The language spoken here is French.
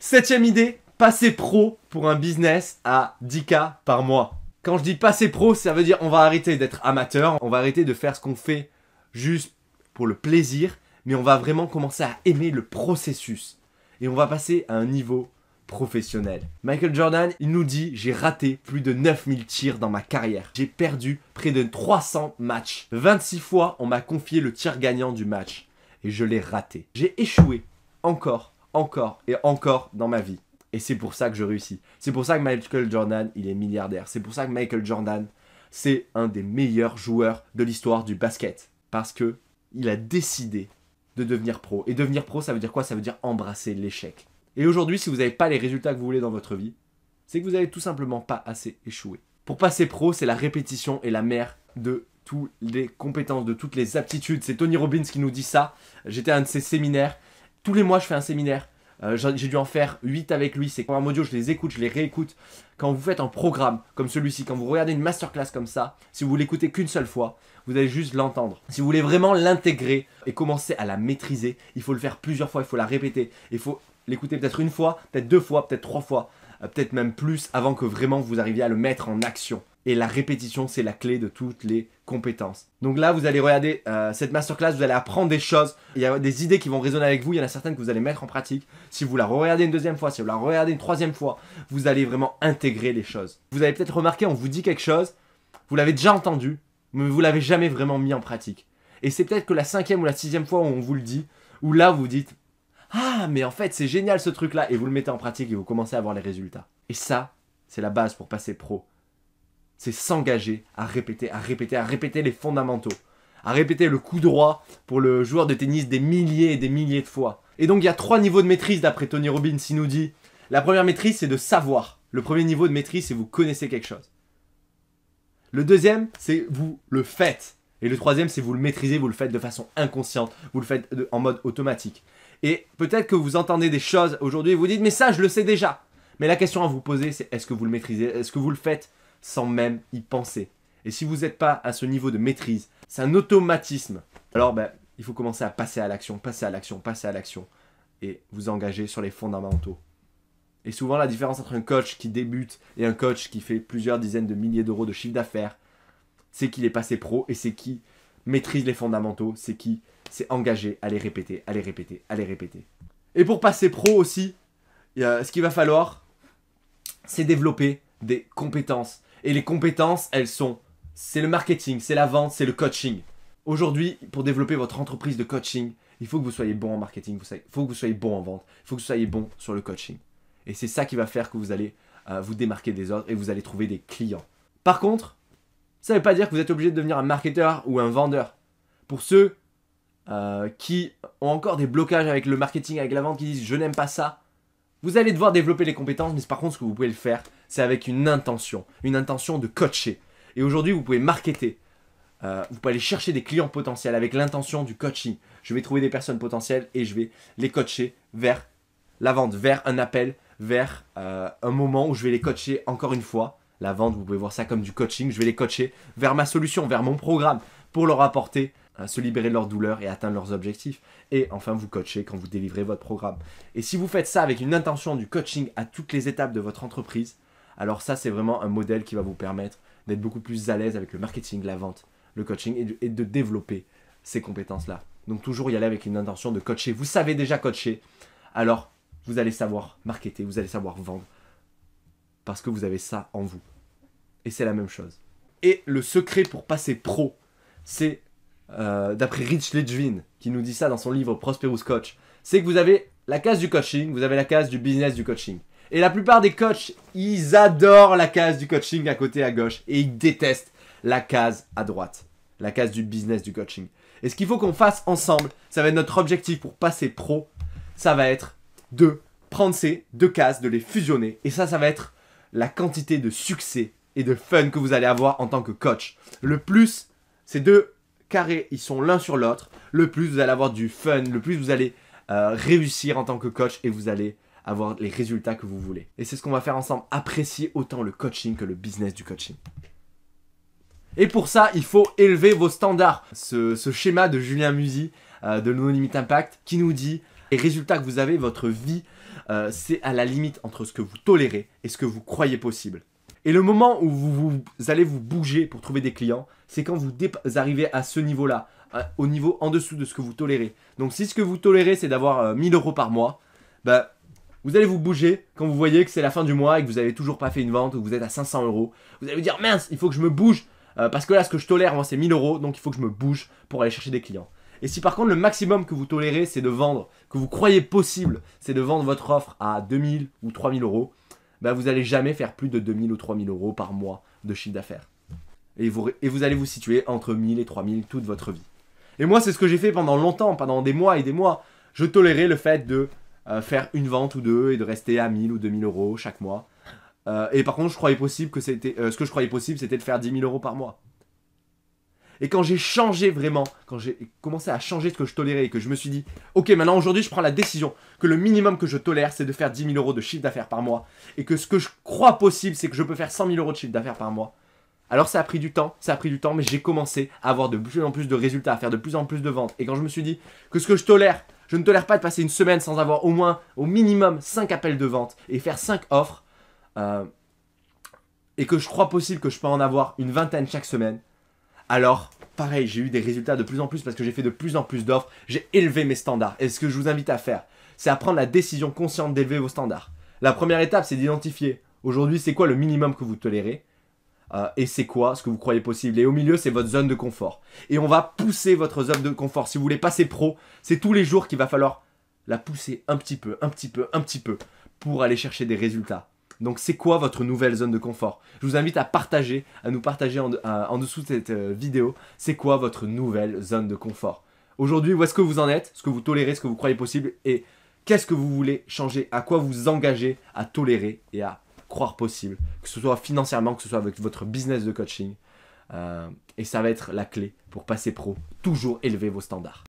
Septième idée, passer pro pour un business à 10K par mois. Quand je dis passer pro, ça veut dire on va arrêter d'être amateur, on va arrêter de faire ce qu'on fait juste pour le plaisir, mais on va vraiment commencer à aimer le processus. Et on va passer à un niveau professionnel. Michael Jordan, il nous dit « J'ai raté plus de 9000 tirs dans ma carrière. J'ai perdu près de 300 matchs. 26 fois, on m'a confié le tir gagnant du match. Et je l'ai raté. J'ai échoué encore et encore dans ma vie. Et c'est pour ça que je réussis. C'est pour ça que Michael Jordan, il est milliardaire. C'est pour ça que Michael Jordan, c'est un des meilleurs joueurs de l'histoire du basket. Parce que il a décidé de devenir pro. Et devenir pro, ça veut dire quoi? Ça veut dire embrasser l'échec. Et aujourd'hui, si vous n'avez pas les résultats que vous voulez dans votre vie, c'est que vous n'avez tout simplement pas assez échoué. Pour passer pro, c'est la répétition et la mère de toutes les compétences, de toutes les aptitudes. C'est Tony Robbins qui nous dit ça. J'étais à un de ses séminaires. Tous les mois, je fais un séminaire. J'ai dû en faire 8 avec lui. Ces programmes audio, je les écoute, je les réécoute. Quand vous faites un programme comme celui-ci, quand vous regardez une masterclass comme ça, si vous l'écoutez qu'une seule fois, vous allez juste l'entendre. Si vous voulez vraiment l'intégrer et commencer à la maîtriser, il faut le faire plusieurs fois, il faut la répéter. Il faut l'écouter peut-être une fois, peut-être 2 fois, peut-être 3 fois, peut-être même plus avant que vraiment vous arriviez à le mettre en action. Et la répétition, c'est la clé de toutes les compétences. Donc là, vous allez regarder cette masterclass, vous allez apprendre des choses. Il y a des idées qui vont résonner avec vous. Il y en a certaines que vous allez mettre en pratique. Si vous la regardez une deuxième fois, si vous la regardez une troisième fois, vous allez vraiment intégrer les choses. Vous avez peut-être remarqué, on vous dit quelque chose, vous l'avez déjà entendu, mais vous l'avez jamais vraiment mis en pratique. Et c'est peut-être que la 5e ou la 6e fois où on vous le dit, où là, vous dites « Ah, mais en fait, c'est génial ce truc-là » et vous le mettez en pratique et vous commencez à voir les résultats. Et ça, c'est la base pour passer pro. C'est s'engager à répéter les fondamentaux. À répéter le coup droit pour le joueur de tennis des milliers et des milliers de fois. Et donc il y a 3 niveaux de maîtrise d'après Tony Robbins. Il nous dit, la première maîtrise c'est de savoir. Le premier niveau de maîtrise c'est vous connaissez quelque chose. Le deuxième c'est vous le faites. Et le troisième c'est vous le maîtrisez, vous le faites de façon inconsciente. Vous le faites en mode automatique. Et peut-être que vous entendez des choses aujourd'hui et vous dites mais ça je le sais déjà. Mais la question à vous poser c'est est-ce que vous le maîtrisez? Est-ce que vous le faites sans même y penser? Et si vous n'êtes pas à ce niveau de maîtrise, c'est un automatisme. Alors il faut commencer à passer à l'action, et vous engager sur les fondamentaux. Et souvent la différence entre un coach qui débute et un coach qui fait plusieurs dizaines de milliers d'euros de chiffre d'affaires, c'est qu'il est passé pro et c'est qui maîtrise les fondamentaux, c'est qui s'est engagé à les répéter. Et pour passer pro aussi, ce qu'il va falloir, c'est développer des compétences. Et les compétences, c'est le marketing, c'est la vente, c'est le coaching. Aujourd'hui, pour développer votre entreprise de coaching, il faut que vous soyez bon en marketing, il faut que vous soyez bon en vente, il faut que vous soyez bon sur le coaching. Et c'est ça qui va faire que vous allez vous démarquer des autres et vous allez trouver des clients. Par contre, ça ne veut pas dire que vous êtes obligé de devenir un marketeur ou un vendeur. Pour ceux qui ont encore des blocages avec le marketing, avec la vente, qui disent « je n'aime pas ça », vous allez devoir développer les compétences, mais par contre, ce que vous pouvez le faire, c'est avec une intention de coacher. Et aujourd'hui, vous pouvez marketer. Vous pouvez aller chercher des clients potentiels avec l'intention du coaching. Je vais trouver des personnes potentielles et je vais les coacher vers la vente, vers un appel, vers un moment où je vais les coacher encore une fois. La vente, vous pouvez voir ça comme du coaching. Je vais les coacher vers ma solution, vers mon programme pour leur apporter se libérer de leur douleur et atteindre leurs objectifs. Et enfin, vous coachez quand vous délivrez votre programme. Et si vous faites ça avec une intention du coaching à toutes les étapes de votre entreprise, alors ça, c'est vraiment un modèle qui va vous permettre d'être beaucoup plus à l'aise avec le marketing, la vente, le coaching et de développer ces compétences-là. Donc toujours y aller avec une intention de coacher. Vous savez déjà coacher, alors vous allez savoir marketer, vous allez savoir vendre parce que vous avez ça en vous. Et c'est la même chose. Et le secret pour passer pro, c'est d'après Rich Litvin, qui nous dit ça dans son livre Prosperous Coach, c'est que vous avez la case du coaching, vous avez la case du business du coaching. Et la plupart des coachs, ils adorent la case du coaching à côté à gauche et ils détestent la case à droite, la case du business du coaching. Et ce qu'il faut qu'on fasse ensemble, ça va être notre objectif pour passer pro, ça va être de prendre ces 2 cases, de les fusionner. Et ça va être la quantité de succès et de fun que vous allez avoir en tant que coach. Le plus, ces 2 carrés, ils sont l'un sur l'autre, le plus vous allez avoir du fun, le plus vous allez réussir en tant que coach et vous allez avoir les résultats que vous voulez. Et c'est ce qu'on va faire ensemble, apprécier autant le coaching que le business du coaching. Et pour ça, il faut élever vos standards. Ce schéma de Julien Musi de No Limit Impact qui nous dit Les résultats que vous avez, votre vie, c'est à la limite entre ce que vous tolérez et ce que vous croyez possible. Et le moment où vous allez vous bouger pour trouver des clients, c'est quand vous arrivez à ce niveau-là, au niveau en dessous de ce que vous tolérez. Donc si ce que vous tolérez, c'est d'avoir 1000 € par mois, bah, vous allez vous bouger quand vous voyez que c'est la fin du mois et que vous n'avez toujours pas fait une vente ou que vous êtes à 500 €. Vous allez vous dire, mince, il faut que je me bouge, parce que là, ce que je tolère, moi, c'est 1000 €, donc il faut que je me bouge pour aller chercher des clients. Et si par contre le maximum que vous tolérez c'est de vendre, que vous croyez possible, c'est de vendre votre offre à 2000 ou 3000 €, bah vous n'allez jamais faire plus de 2000 ou 3000 € par mois de chiffre d'affaires. Et vous allez vous situer entre 1000 et 3000 toute votre vie. Et moi c'est ce que j'ai fait pendant longtemps, pendant des mois et des mois. Je tolérais le fait de faire une vente ou deux et de rester à 1000 ou 2000 € chaque mois. Et par contre je croyais possible que c'était, ce que je croyais possible c'était de faire 10 000 € par mois. Et quand j'ai changé vraiment, quand j'ai commencé à changer ce que je tolérais et que je me suis dit, ok, maintenant aujourd'hui je prends la décision que le minimum que je tolère c'est de faire 10 000 € de chiffre d'affaires par mois et que ce que je crois possible c'est que je peux faire 100 000 € de chiffre d'affaires par mois. Alors ça a pris du temps, mais j'ai commencé à avoir de plus en plus de résultats, à faire de plus en plus de ventes. Et quand je me suis dit que ce que je ne tolère pas de passer une semaine sans avoir au moins, au minimum 5 appels de vente et faire 5 offres, et que je crois possible que je peux en avoir une vingtaine chaque semaine, alors, pareil, j'ai eu des résultats de plus en plus parce que j'ai fait de plus en plus d'offres, j'ai élevé mes standards. Et ce que je vous invite à faire, c'est à prendre la décision consciente d'élever vos standards. La première étape, c'est d'identifier aujourd'hui c'est quoi le minimum que vous tolérez et c'est quoi ce que vous croyez possible. Et au milieu, c'est votre zone de confort. Et on va pousser votre zone de confort. Si vous voulez passer pro, c'est tous les jours qu'il va falloir la pousser un petit peu pour aller chercher des résultats. Donc c'est quoi votre nouvelle zone de confort? Je vous invite à partager, à nous partager en dessous de cette vidéo, c'est quoi votre nouvelle zone de confort? Aujourd'hui, où est-ce que vous en êtes? Ce que vous tolérez, ce que vous croyez possible et qu'est-ce que vous voulez changer? À quoi vous engagez à tolérer et à croire possible? Que ce soit financièrement, que ce soit avec votre business de coaching. Et ça va être la clé pour passer pro. Toujours élever vos standards.